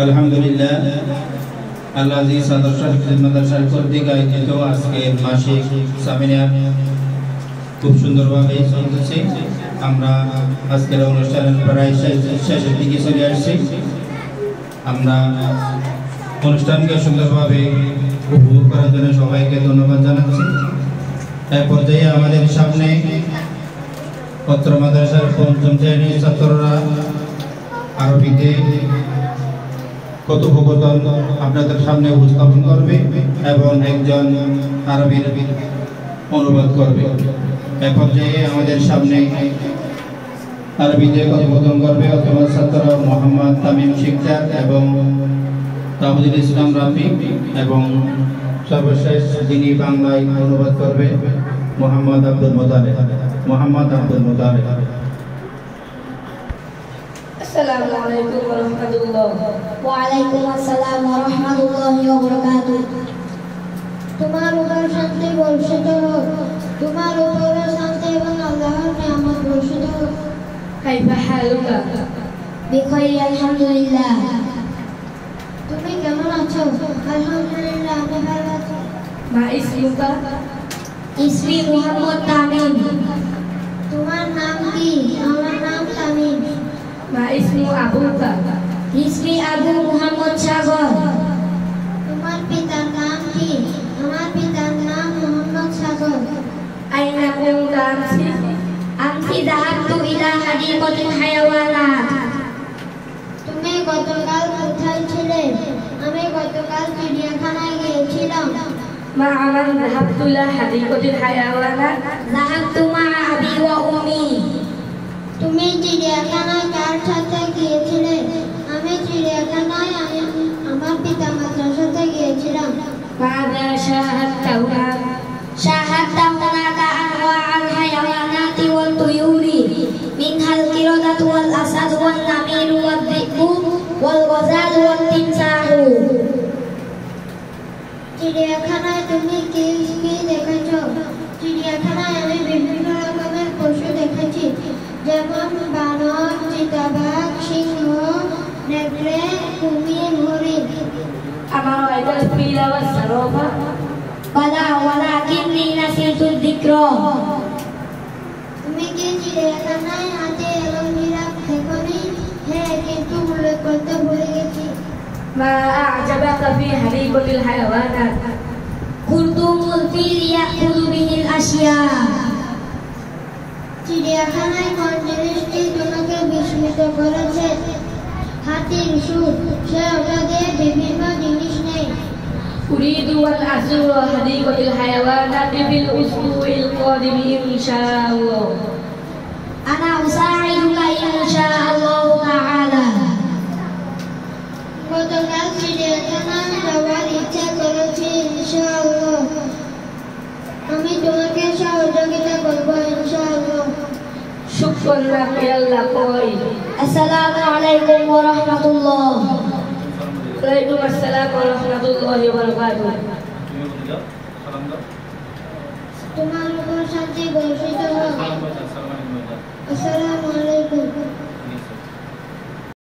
আলহামদুলিল্লাহ আল্লাহ আজিজ আদর্শ মাদ্রাসার কর্তৃক আয়োজিত আজকের মাসিক সেমিনার খুব সুন্দরভাবে চলতেছে। আমরা আজকের অনুষ্ঠানের প্রায় শেষের দিকে চলে আসছি। আমরা অনুষ্ঠানকে সুন্দরভাবে উপভোগ করার জন্য সবাইকে ধন্যবাদ জানাচ্ছি। এই পর্যায়ে আমাদের সামনে পত্র মাদ্রাসার পঞ্চম শ্রেণীর ছাত্ররা আরবিতে কথোপকথন আপনাদের সামনে উপস্থাপন করবে এবং একজন আরবির অনুবাদ করবে। এই পর্যায়ে আমাদের সামনে আরবিতে কথোপকথন করবে অথবা ছাত্র মোহাম্মদ তামিম শিকদার এবং তাবুদুল ইসলাম রাফি, এবং সর্বশেষ যিনি বাংলায় অনুবাদ করবে মোহাম্মদ আব্দুল মোতালেব। আসসালামু আলাইকুম ওয়া রাহমাতুল্লাহ। ওয়া আলাইকুম আসসালাম ওয়া রাহমাতুল্লাহি ওয়া বারাকাতুহু। তোমার উপর শান্তি বর্ষিত হোক, তোমার উপর শান্তি এবং আল্লাহর নিয়ামত বর্ষিত হোক। কাইফা হালুকা? বিখাইর আলহামদুলিল্লাহ। তুমি কেমন আছো? আলহামদুলিল্লাহ আমি ভালো আছি। মা ইসমুকা? ইসমি মুহাম্মদ তামিম। তোমার নাম কি? আমার নাম তামিম। মা ইসমু আবুকা? ইসমি আবু মুহাম্মদ সাগর। তোমার পিতার নাম কি? আমার পিতার নাম মুহাম্মদ সাগর। আইনা কুনতা আমসি? আমসি যাহাবতু ইলা হাদিকাতিল হায়াওয়ানাত। তুমি গতকাল কোথায় ছিলে? আমি গতকাল চিড়িয়াখানায় গিয়েছিলাম। মা আমান যাহাবতু ইলা হাদিকাতিল হায়াওয়ানাত? যাহাবতু মা আবি ওয়া উম্মি। তুমি চিড়িয়াখানায় কার সাথে গিয়েছিলে? আমি চিড়িয়াখানায় আমার পিতামাতার সাথে গিয়েছিলাম। মাযা শাহাদতা হুনাক? শাহাদতা হুনাকা আনওয়া'আল হায়াওয়ানাতি ওয়াত তুয়ুরি মিনহাল কিরাদাতু ওয়াল আসাদ ওয়ান নামির ওয়াদ যিকু ওয়াল গাযাল ওয়াত তিমসাহু। চিড়িয়াখানায় তুমি কি কি দেখেছো? চিড়িয়াখানায় আমি বিভিন্ন রকমের পশু দেখেছি, যেমন বানর, চিতাবাঘ, সিংহ, নেকড়ে, কুমির, হরিণ। আমার আইদাল ফিলা ওয়াস সারাফা? বালা ওয়ালাকিন্নী নাসিতু যিকরা। তুমি কি চিড়িয়াখানায় হাতি এবং জিরাফ দেখোনি? হ্যাঁ, কিন্তু উল্লেখ করতে ভুলে গেছি। মা আ'জাবাকা ফি হাদিকাতিল হায়াওয়ানাত? খুরতুমুল ফিল ইয়াকুলু বিহিল আশিয়া। চিড়িয়াখানায় কোন জিনিসটি তোমাকে বিস্মিত করেছে? হাতির সুর, সে ওটা দিয়ে বিভিন্ন জিনিস নেই। উরিদু আন আযুরা হাদিকাতিল হায়াওয়ানাত ফিল উসবুইল কাদিম ইনশাআল্লাহ। আনা উসাইদুকা ইনশাআল্লাহু তাআলা। গতকাল চিড়িয়াখানায় যাওয়ার ইচ্ছা করেছি ইনশাআল্লাহ। আমি তোমাকে সহযোগিতা করব ইনশাআল্লাহ। শুকরান লাক আল্লাহ কই। আসসালামু আলাইকুম ওয়া রাহমাতুল্লাহ। ওয়ালাইকুম আসসালাম ওয়া রাহমাতুল্লাহি ওয়া বারাকাতুহু। তোমার উপর শান্তি বর্ষিত হোক। আসসালামু আলাইকুম।